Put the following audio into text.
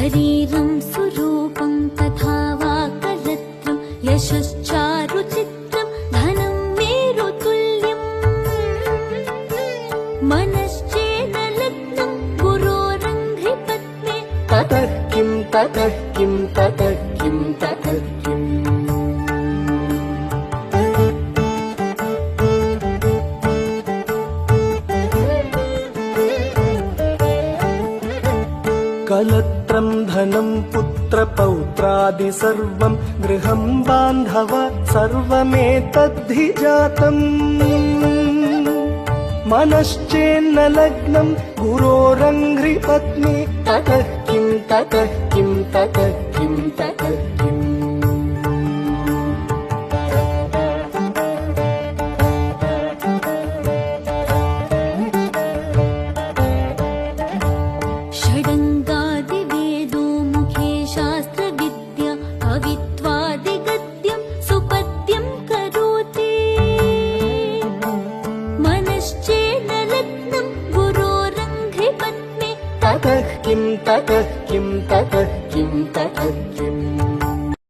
शरीरं सुरूपं तथा वा कलत्रं यशश्चारुचित्रं धनं मेरुतुल्यम् मनश्चेन लग्नं गुरोरङ्घ्रिपद्मे ततः किं ततः किं ततः किं ततः किम् कलत्रं धनं पुत्रपौत्रादि सर्वं गृहं बान्धव सर्वमेतद्धि जातम् मनश्चेन्न लग्नं गुरोरङ्घ्रिपद्मे ततः किं ततः किं ततः किं ततः किम् षडङ्गादिवेदो मुखे शास्त्रविद्या कवित्वादिगद्यं सुपद्यं करोति मनश्चेन लग्नं गुरोरङ्घ्रिपद्मे ततः किं ततः किं ततः किं ततः किम्